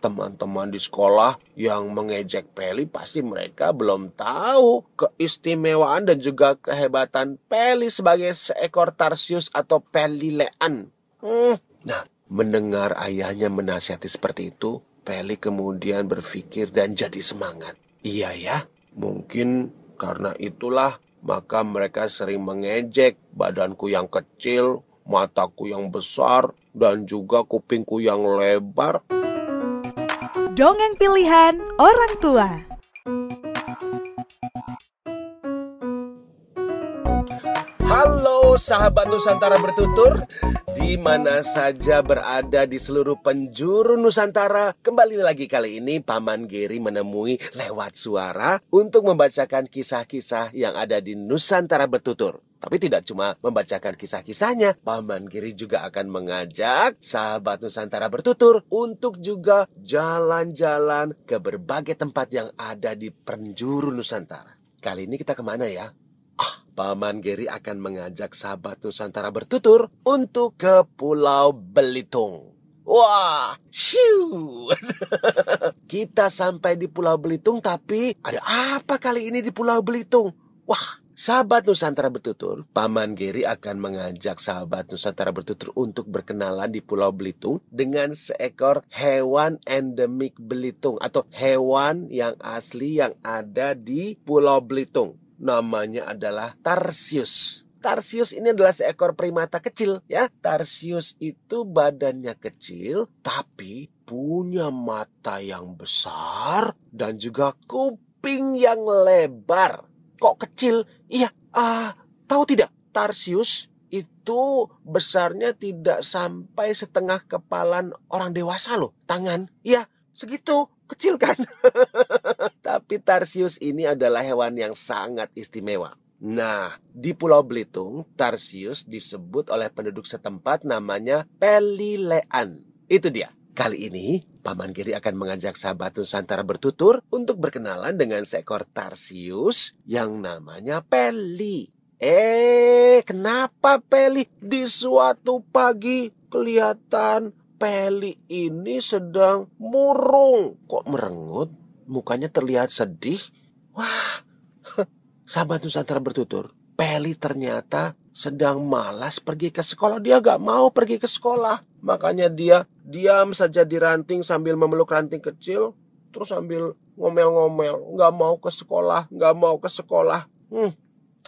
Teman-teman di sekolah yang mengejek Peli pasti mereka belum tahu keistimewaan dan juga kehebatan Peli sebagai seekor Tarsius atau Pelilean. Nah, mendengar ayahnya menasihati seperti itu, Peli kemudian berpikir dan jadi semangat. Iya ya, mungkin karena itulah maka mereka sering mengejek badanku yang kecil, mataku yang besar, dan juga kupingku yang lebar. Dongeng pilihan orang tua. Halo sahabat Nusantara bertutur, di mana saja berada di seluruh penjuru Nusantara. Kembali lagi kali ini Paman Geri menemui lewat suara untuk membacakan kisah-kisah yang ada di Nusantara bertutur. Tapi tidak cuma membacakan kisah-kisahnya, Paman Giri juga akan mengajak sahabat Nusantara bertutur untuk juga jalan-jalan ke berbagai tempat yang ada di penjuru Nusantara. Kali ini kita kemana ya? Paman Geri akan mengajak sahabat Nusantara bertutur untuk ke Pulau Belitung. Wah, shoo. Kita sampai di Pulau Belitung, tapi ada apa kali ini di Pulau Belitung? Wah, sahabat Nusantara bertutur, Paman Geri akan mengajak sahabat Nusantara bertutur untuk berkenalan di Pulau Belitung dengan seekor hewan endemik Belitung atau hewan yang asli yang ada di Pulau Belitung. Namanya adalah Tarsius. Tarsius ini adalah seekor primata kecil ya. Tarsius itu badannya kecil tapi punya mata yang besar dan juga kuping yang lebar. Kok kecil? Iya, tahu tidak? Tarsius itu besarnya tidak sampai setengah kepalan orang dewasa loh. Tangan, iya segitu. Kecil kan? Tapi Tarsius ini adalah hewan yang sangat istimewa. Nah, di Pulau Belitung, Tarsius disebut oleh penduduk setempat namanya Pelilean. Itu dia. Kali ini, Paman Geri akan mengajak sahabat Nusantara bertutur untuk berkenalan dengan seekor Tarsius yang namanya Peli. Kenapa Peli? Di suatu pagi kelihatan Peli ini sedang murung. Kok merengut? Mukanya terlihat sedih. Wah, sahabat Nusantara bertutur, Peli ternyata sedang malas pergi ke sekolah. Dia gak mau pergi ke sekolah. Makanya dia diam saja di ranting sambil memeluk ranting kecil. Terus sambil ngomel-ngomel. Gak mau ke sekolah, gak mau ke sekolah.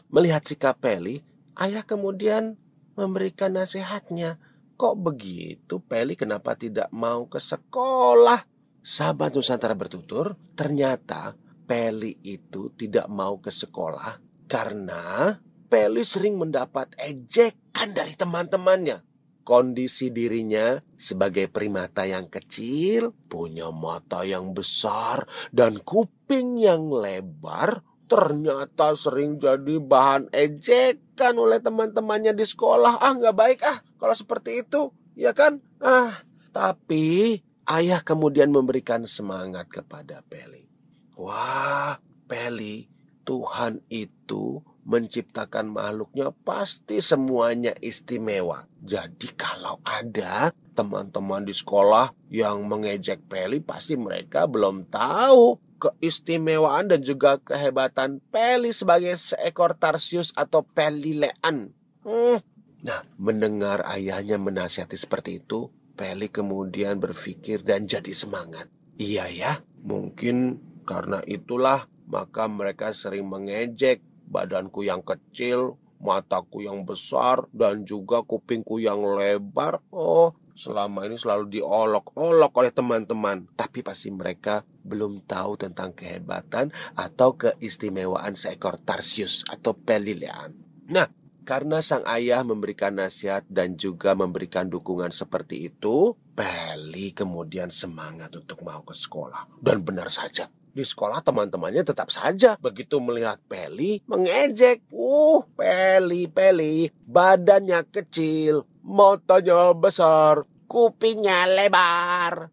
Melihat sikap Peli, ayah kemudian memberikan nasihatnya. Kok begitu Peli, kenapa tidak mau ke sekolah? Sahabat Nusantara bertutur, ternyata Peli itu tidak mau ke sekolah karena Peli sering mendapat ejekan dari teman-temannya. Kondisi dirinya sebagai primata yang kecil, punya mata yang besar dan kuping yang lebar, ternyata sering jadi bahan ejekan oleh teman-temannya di sekolah. Gak baik kalau seperti itu, ya kan? Tapi ayah kemudian memberikan semangat kepada Peli. Wah, Peli, Tuhan itu menciptakan makhluknya pasti semuanya istimewa. Jadi kalau ada teman-teman di sekolah yang mengejek Peli, pasti mereka belum tahu keistimewaan dan juga kehebatan Peli sebagai seekor Tarsius atau Pelilean. Nah, mendengar ayahnya menasihati seperti itu, Peli kemudian berpikir dan jadi semangat. Iya ya, mungkin karena itulah maka mereka sering mengejek badanku yang kecil, mataku yang besar, dan juga kupingku yang lebar. Selama ini selalu diolok-olok oleh teman-teman. Tapi pasti mereka belum tahu tentang kehebatan atau keistimewaan seekor Tarsius atau Pelilean. Nah, karena sang ayah memberikan nasihat dan juga memberikan dukungan seperti itu, Peli kemudian semangat untuk mau ke sekolah. Dan benar saja, di sekolah teman-temannya tetap saja begitu melihat Peli mengejek. Peli, badannya kecil, matanya besar, kupingnya lebar.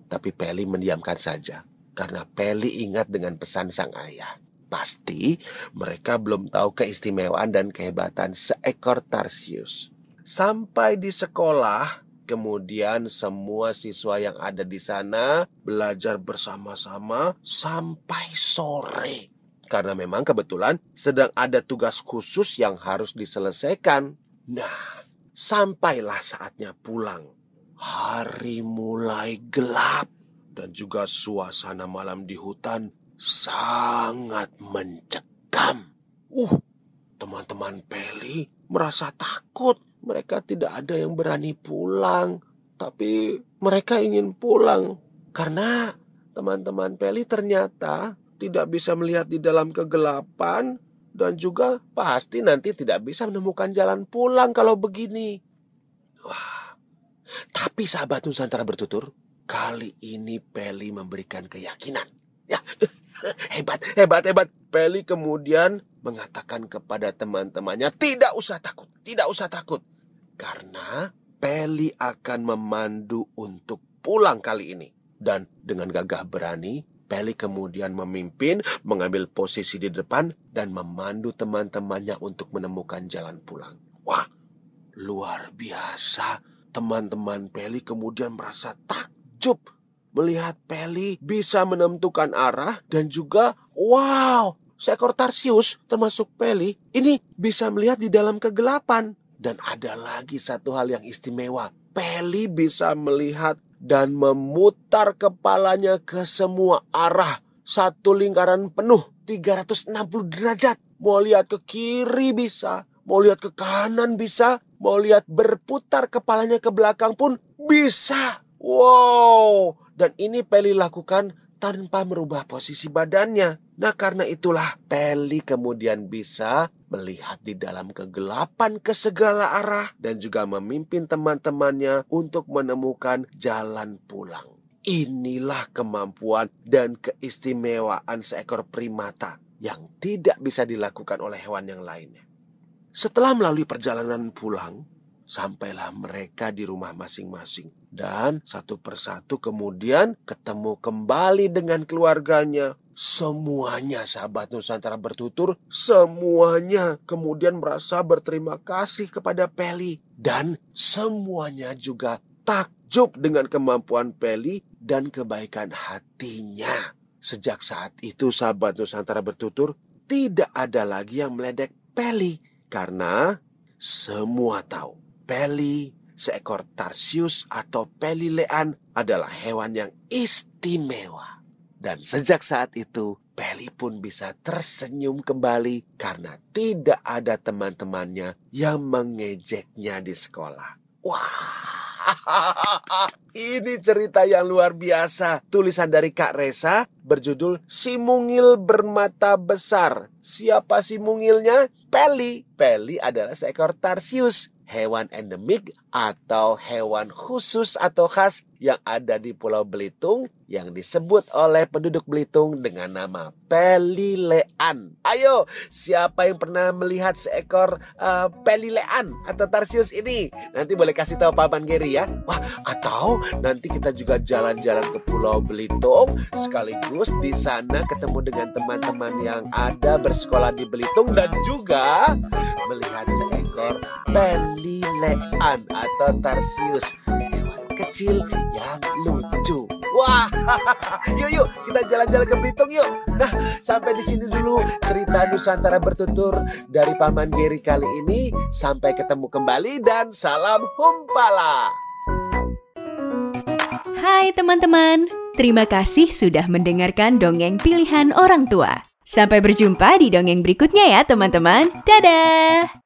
Tapi Peli mendiamkan saja karena Peli ingat dengan pesan sang ayah. Pasti mereka belum tahu keistimewaan dan kehebatan seekor Tarsius. Sampai di sekolah, Kemudian semua siswa yang ada di sana belajar bersama-sama sampai sore. Karena memang kebetulan sedang ada tugas khusus yang harus diselesaikan. Nah, sampailah saatnya pulang. Hari mulai gelap dan juga suasana malam di hutan sangat mencekam. Teman-teman Peli merasa takut. Mereka tidak ada yang berani pulang. Tapi mereka ingin pulang karena teman-teman Peli ternyata tidak bisa melihat di dalam kegelapan dan juga pasti nanti tidak bisa menemukan jalan pulang kalau begini. Tapi sahabat Nusantara bertutur, kali ini Peli memberikan keyakinan. Ya, hebat. Peli kemudian mengatakan kepada teman-temannya, tidak usah takut. Karena Peli akan memandu untuk pulang kali ini. Dan dengan gagah berani, Peli kemudian memimpin, mengambil posisi di depan, dan memandu teman-temannya untuk menemukan jalan pulang. Wah, luar biasa. Teman-teman Peli kemudian merasa takjub melihat Peli bisa menentukan arah dan juga, wow, seekor Tarsius termasuk Peli ini bisa melihat di dalam kegelapan. Dan ada lagi satu hal yang istimewa. Peli bisa melihat dan memutar kepalanya ke semua arah. Satu lingkaran penuh 360 derajat. Mau lihat ke kiri bisa, mau lihat ke kanan bisa, mau lihat berputar kepalanya ke belakang pun bisa. Wow, dan ini Peli lakukan tanpa merubah posisi badannya. Nah, karena itulah Peli kemudian bisa melihat di dalam kegelapan ke segala arah dan juga memimpin teman-temannya untuk menemukan jalan pulang. Inilah kemampuan dan keistimewaan seekor primata yang tidak bisa dilakukan oleh hewan yang lainnya. Setelah melalui perjalanan pulang, sampailah mereka di rumah masing-masing. Dan satu persatu kemudian ketemu kembali dengan keluarganya. Semuanya sahabat Nusantara bertutur, semuanya kemudian merasa berterima kasih kepada Peli. Dan semuanya juga takjub dengan kemampuan Peli dan kebaikan hatinya. Sejak saat itu sahabat Nusantara bertutur, tidak ada lagi yang meledek Peli. Karena semua tahu Peli, seekor Tarsius atau Peli Lean adalah hewan yang istimewa. Dan sejak saat itu, Peli pun bisa tersenyum kembali karena tidak ada teman-temannya yang mengejeknya di sekolah. Wah, ini cerita yang luar biasa. Tulisan dari Kak Resa berjudul Si Mungil Bermata Besar. Siapa si mungilnya? Peli. Peli adalah seekor Tarsius, hewan endemik atau hewan khusus atau khas yang ada di Pulau Belitung yang disebut oleh penduduk Belitung dengan nama Peli Lean. Ayo, siapa yang pernah melihat seekor Peli Lean atau Tarsius ini? Nanti boleh kasih tahu Paman Geri ya. Wah, atau nanti kita juga jalan-jalan ke Pulau Belitung, sekaligus di sana ketemu dengan teman-teman yang ada bersekolah di Belitung dan juga melihat seekor Peli Lean atau Tarsius, hewan kecil yang lucu. Wah, yuk kita jalan-jalan ke Belitung yuk. Nah, sampai di sini dulu cerita Nusantara bertutur dari Paman Geri kali ini. Sampai ketemu kembali dan salam humpala. Hai teman-teman, terima kasih sudah mendengarkan dongeng pilihan orang tua. Sampai berjumpa di dongeng berikutnya ya teman-teman. Dadah!